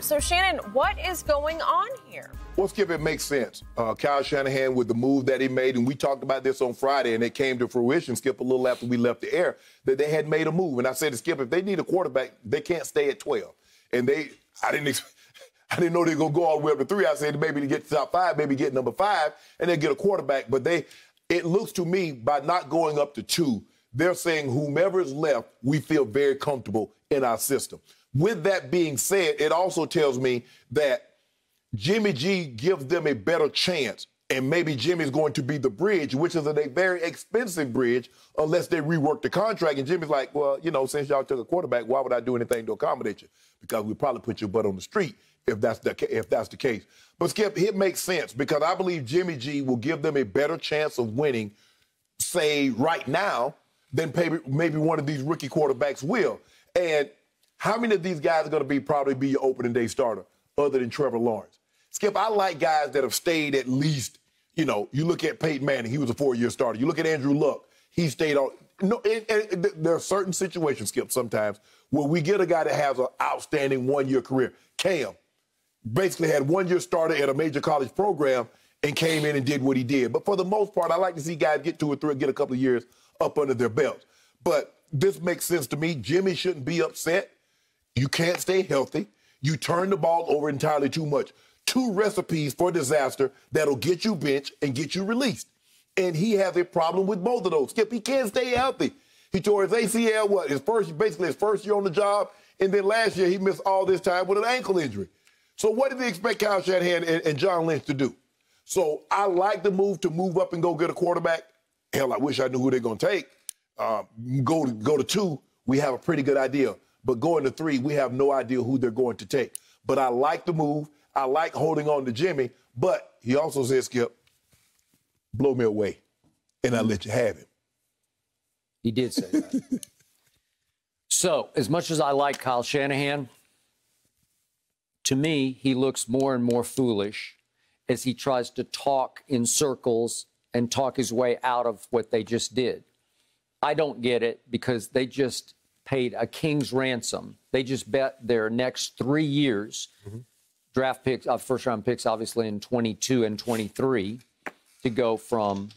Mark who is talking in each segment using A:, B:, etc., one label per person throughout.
A: So, Shannon, what is going on here?
B: Well, Skip, it makes sense. Kyle Shanahan, with the move that he made, and we talked about this on Friday, and it came to fruition, Skip, a little after we left the air, that they had made a move. And I said to Skip, if they need a quarterback, they can't stay at 12. And I didn't know they were going to go all the way up to 3. I said maybe to get to top 5, maybe get number 5, and then get a quarterback. But it looks to me, by not going up to 2, they're saying whomever is left, we feel very comfortable in our system. With that being said, it also tells me that Jimmy G gives them a better chance, and maybe Jimmy's going to be the bridge, which is a very expensive bridge, unless they rework the contract. And Jimmy's like, well, since y'all took a quarterback, why would I do anything to accommodate you? Because we'd probably put your butt on the street if that's the case. But, Skip, it makes sense because I believe Jimmy G will give them a better chance of winning, say, right now, than maybe one of these rookie quarterbacks will. And how many of these guys are going to probably be your opening day starter other than Trevor Lawrence? Skip, I like guys that have stayed at least, you look at Peyton Manning, he was a 4-year starter. You look at Andrew Luck, he stayed on. No, and there are certain situations, Skip, sometimes where we get a guy that has an outstanding 1-year career. Cam basically had 1-year starter at a major college program and came in and did what he did. But for the most part, I like to see guys get 2 or 3, get a couple of years up under their belts. But this makes sense to me. Jimmy shouldn't be upset. You can't stay healthy. You turn the ball over entirely too much. 2 recipes for disaster that'll get you benched and get you released. And he has a problem with both of those. Skip, he can't stay healthy. He tore his ACL, basically his first year on the job, and then last year he missed all this time with an ankle injury. So what did they expect Kyle Shanahan and John Lynch to do? So I like the move to move up and go get a quarterback. Hell, I wish I knew who they're going to take. Go to 2, we have a pretty good idea. But going to 3, we have no idea who they're going to take. But I like the move. I like holding on to Jimmy. But he also said, Skip, blow me away, and I'll let you have him.
C: He did say that. So, as much as I like Kyle Shanahan, to me, he looks more and more foolish as he tries to talk in circles and talk his way out of what they just did. I don't get it because they just paid a king's ransom. They just bet their next 3 years, draft picks, first-round picks, obviously, in 22 and 23, to go from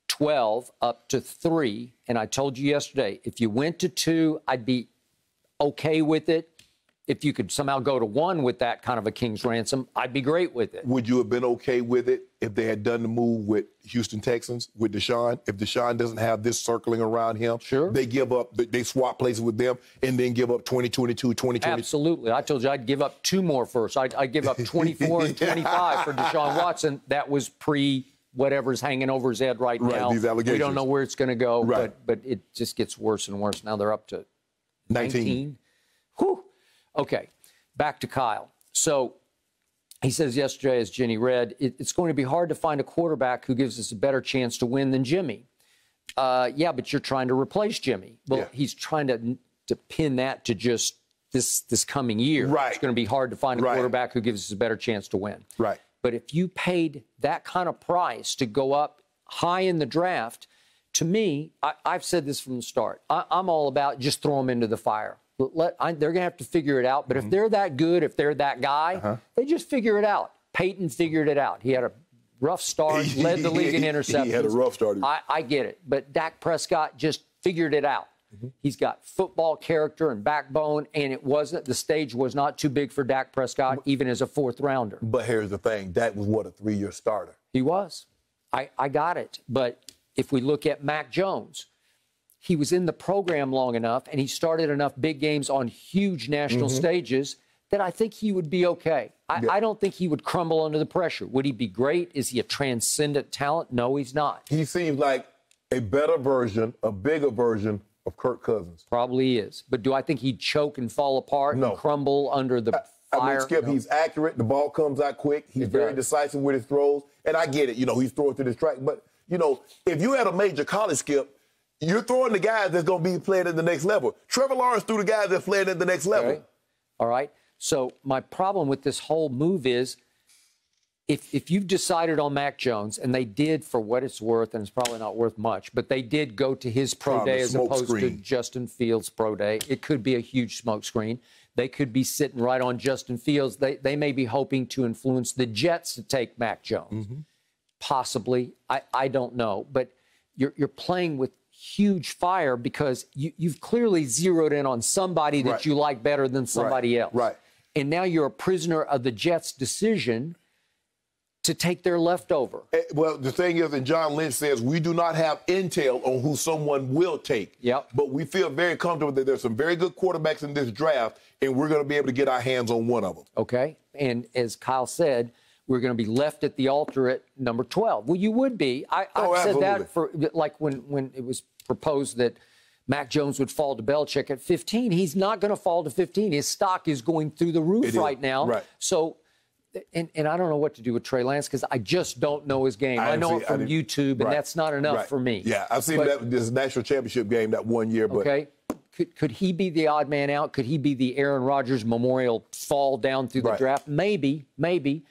C: 12 up to 3. And I told you yesterday, if you went to 2, I'd be okay with it. If you could somehow go to 1 with that kind of a king's ransom, I'd be great with it.
B: Would you have been okay with it if they had done the move with Houston Texans, with Deshaun? If Deshaun doesn't have this circling around him,
C: sure,
B: they swap places with them and then give up 2022, 2020.
C: Absolutely. I told you I'd give up 2 more first. I'd give up 24 and 25 for Deshaun Watson. That was whatever's hanging over his head right now.
B: These allegations.
C: We don't know where it's going to go,
B: right.
C: but it just gets worse and worse. Now they're up to 19. Whew. Okay, back to Kyle. So he says yesterday, as Jenny read, it's going to be hard to find a quarterback who gives us a better chance to win than Jimmy. Yeah, but you're trying to replace Jimmy. Well, yeah. He's trying to pin that to just this coming year.
B: Right.
C: It's going to be hard to find a quarterback who gives us a better chance to win.
B: Right.
C: But if you paid that kind of price to go up high in the draft, to me, I've said this from the start. I'm all about just throw them into the fire. They're going to have to figure it out. But if they're that good, if they're that guy, they just figure it out. Peyton figured it out. He had a rough start, led the league in interceptions.
B: He had a rough start.
C: I get it. But Dak Prescott just figured it out. He's got football character and backbone, and the stage was not too big for Dak Prescott, even as a 4th rounder.
B: But here's the thing. Dak was, a 3-year starter?
C: He was. I got it. But if we look at Mac Jones, he was in the program long enough, and he started enough big games on huge national stages that I think he would be okay. I don't think he would crumble under the pressure. Would he be great? Is he a transcendent talent? No, he's not.
B: He seems like a better version, a bigger version of Kirk Cousins.
C: Probably is. But do I think he'd choke and fall apart and crumble under the fire?
B: I mean, Skip, he's accurate. The ball comes out quick. He's very decisive with his throws. And I get it. He's throwing to the strike. But, if you had a major college, Skip, you're throwing the guys that's going to be playing at the next level. Trevor Lawrence threw the guys that played at the next level.
C: All right. So my problem with this whole move is if you've decided on Mac Jones, and they did for what it's worth, and it's probably not worth much, but they did go to his pro day as opposed to Justin Fields' pro day. It could be a huge smokescreen. They could be sitting right on Justin Fields. They may be hoping to influence the Jets to take Mac Jones. Possibly. I don't know. But you're playing with huge fire because you've clearly zeroed in on somebody that you like better than somebody else.
B: Right.
C: And now you're a prisoner of the Jets' decision to take their leftover.
B: Well, the thing is, and John Lynch says, we do not have intel on who someone will take. But we feel very comfortable that there's some very good quarterbacks in this draft, and we're going to be able to get our hands on one of them.
C: Okay. And as Kyle said, we're going to be left at the altar at number 12. Well, you would be. I've said that for, like, when it was proposed that Mac Jones would fall to Belichick at 15. He's not going to fall to 15. His stock is going through the roof right now. So, and I don't know what to do with Trey Lance because I just don't know his game. I know it from YouTube, and that's not enough for me.
B: Yeah, I've seen this national championship game that one year. But
C: okay, could he be the odd man out? Could he be the Aaron Rodgers memorial fall down through the draft? Maybe.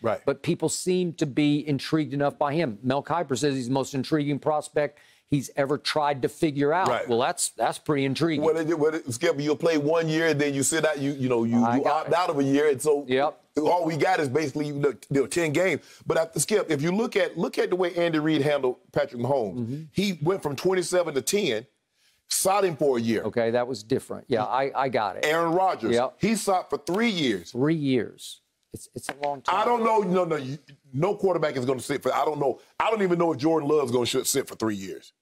C: But people seem to be intrigued enough by him. Mel Kiper says he's the most intriguing prospect he's ever tried to figure out. Well, that's pretty intriguing.
B: Well, Skip, you'll play 1 year, and then you sit out. You opt out of a year, and so all we got is basically 10 games. But Skip, if you look at the way Andy Reid handled Patrick Mahomes, he went from 27 to 10. Sought him for a year.
C: Okay, that was different. Yeah, I got it.
B: Aaron Rodgers, he sought for 3 years.
C: 3 years. It's a long time.
B: I don't know. No quarterback is going to sit for. I don't know. I don't even know if Jordan Love's going to sit for 3 years.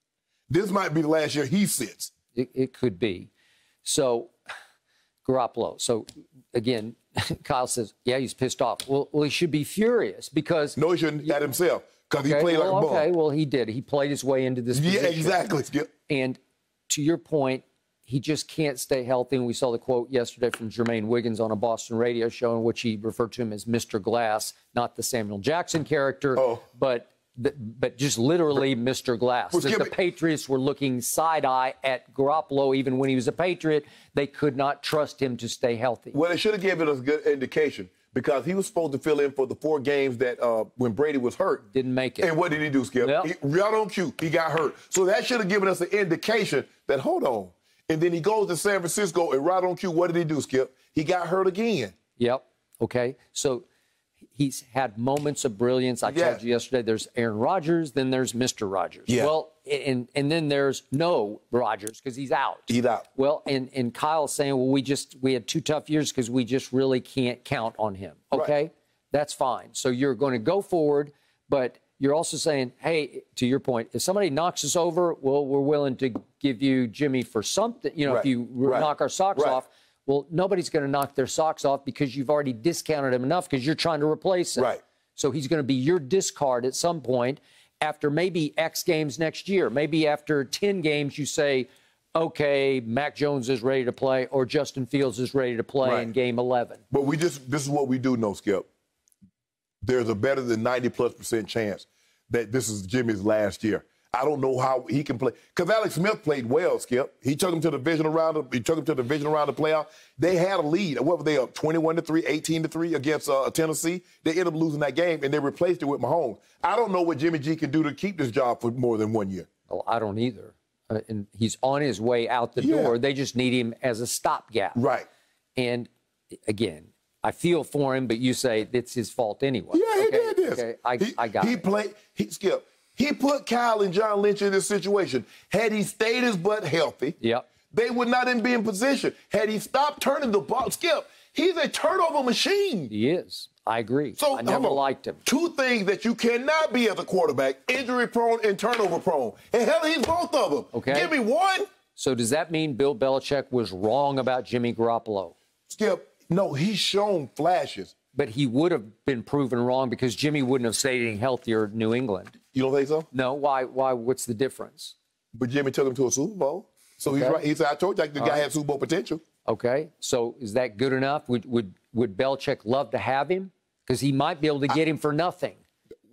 B: This might be the last year he sits.
C: It could be. So, Garoppolo. So, again, Kyle says, yeah, he's pissed off. Well, he should be furious because...
B: No, he shouldn't at himself because he played like a bum.
C: Okay, well, he did. He played his way into this position.
B: Yeah, exactly, Skip.
C: And to your point, he just can't stay healthy. And we saw the quote yesterday from Jermaine Wiggins on a Boston radio show in which he referred to him as Mr. Glass, not the Samuel Jackson character, but just literally Mr. Glass. That the Patriots were looking side-eye at Garoppolo even when he was a Patriot. They could not trust him to stay healthy.
B: Well, they should have given us a good indication because he was supposed to fill in for the 4 games that when Brady was hurt.
C: Didn't make it.
B: And what did he do, Skip? Right on cue, he got hurt. So that should have given us an indication that, hold on. And then he goes to San Francisco, and right on cue, what did he do, Skip? He got hurt again.
C: Yep. Okay. So he's had moments of brilliance. I told you yesterday, there's Aaron Rodgers, then there's Mr. Rodgers. Well, and then there's no Rodgers because he's out.
B: He's out.
C: Well, and Kyle's saying, well, we had 2 tough years because we just really can't count on him. Okay? That's fine. So you're going to go forward, but you're also saying, hey, to your point, if somebody knocks us over, well, we're willing to give you Jimmy for something. If you knock our socks off, well, nobody's going to knock their socks off because you've already discounted him enough because you're trying to replace him. So he's going to be your discard at some point after maybe X games next year. Maybe after 10 games you say, okay, Mac Jones is ready to play or Justin Fields is ready to play in game 11.
B: But this is what we do know, Skip. There's a better than 90+% chance that this is Jimmy's last year. I don't know how he can play because Alex Smith played well, Skip. He took him to the divisional round. He took him to the divisional round of the playoff. They had a lead. What were they up? 21-3, 18-3 against Tennessee. They ended up losing that game and they replaced it with Mahomes. I don't know what Jimmy G can do to keep this job for more than 1 year.
C: Well, I don't either. And he's on his way out the door. They just need him as a stopgap. And again, I feel for him, but you say it's his fault anyway.
B: Yeah, he did this.
C: Okay, I got it.
B: Skip. He put Kyle and John Lynch in this situation. Had he stayed his butt healthy, they would not even be in position. Had he stopped turning the ball, Skip, he's a turnover machine.
C: He is. I agree.
B: So
C: I never liked him.
B: 2 things that you cannot be as a quarterback, injury-prone and turnover-prone. And hell, he's both of them.
C: Okay.
B: Give me one.
C: So does that mean Bill Belichick was wrong about Jimmy Garoppolo?
B: Skip, no, he's shown flashes.
C: But he would have been proven wrong because Jimmy wouldn't have stayed any healthier in New England.
B: You don't think so?
C: No. Why? What's the difference?
B: But Jimmy took him to a Super Bowl. So he's right. He said, I told you the guy had Super Bowl potential.
C: Okay. So is that good enough? Would Belichick love to have him? Because he might be able to get him for nothing.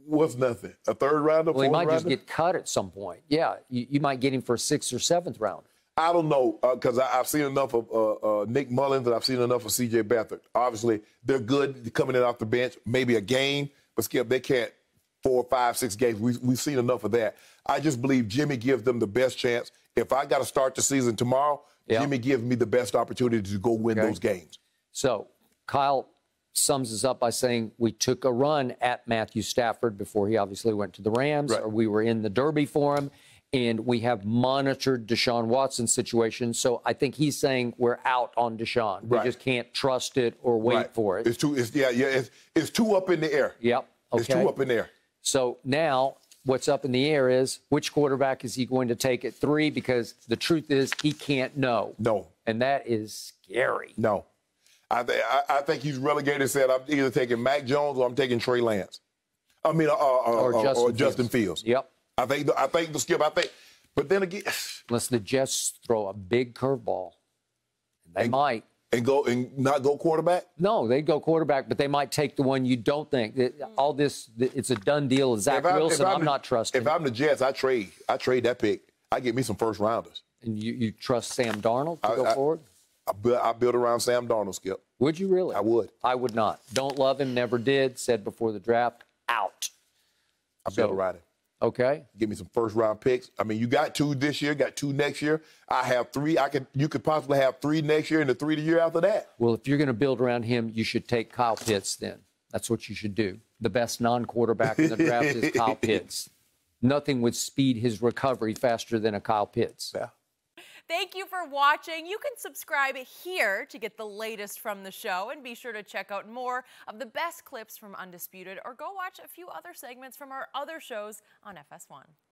B: What's nothing? A 3rd rounder?
C: Well, he might just get cut at some point. Yeah. You might get him for a 6th or 7th rounder.
B: I don't know, because I've seen enough of Nick Mullins and I've seen enough of C.J. Beathard. Obviously, they're good coming in off the bench, maybe a game, But Skip, they can't 4, 5, 6 games. We've seen enough of that. I just believe Jimmy gives them the best chance. If I got to start the season tomorrow, Jimmy gives me the best opportunity to go win those games.
C: So Kyle sums us up by saying we took a run at Matthew Stafford before he obviously went to the Rams, or we were in the Derby for him, and we have monitored Deshaun Watson's situation. So I think he's saying we're out on Deshaun. We just can't trust it or wait for it.
B: It's too up in the air.
C: Yep. Okay.
B: It's too up in the air.
C: So now what's up in the air is which quarterback is he going to take at 3? Because the truth is he can't know.
B: No.
C: And that is scary.
B: No. I think he's relegated and said, I'm either taking Mac Jones or I'm taking Trey Lance. I mean, or Justin Fields.
C: Yep.
B: I think the Skip. But then again,
C: unless the Jets throw a big curveball, they might.
B: And not go quarterback?
C: No, they go quarterback, but they might take the one you don't think. All this, it's a done deal. Zach Wilson, I'm not trusting.
B: If I'm the Jets, I trade that pick. I get me some first rounders.
C: And you trust Sam Darnold to go forward?
B: I build around Sam Darnold, Skip.
C: Would you really?
B: I would.
C: I would not. Don't love him, never did. Said before the draft, out.
B: I build around him.
C: Okay.
B: Give me some first-round picks. I mean, you got 2 this year, got 2 next year. I have 3. You could possibly have 3 next year and the 3 the year after that.
C: Well, if you're going to build around him, you should take Kyle Pitts then. That's what you should do. The best non-quarterback in the draft is Kyle Pitts. Nothing would speed his recovery faster than a Kyle Pitts.
B: Yeah.
A: Thank you for watching. You can subscribe here to get the latest from the show, and be sure to check out more of the best clips from Undisputed, or go watch a few other segments from our other shows on FS1.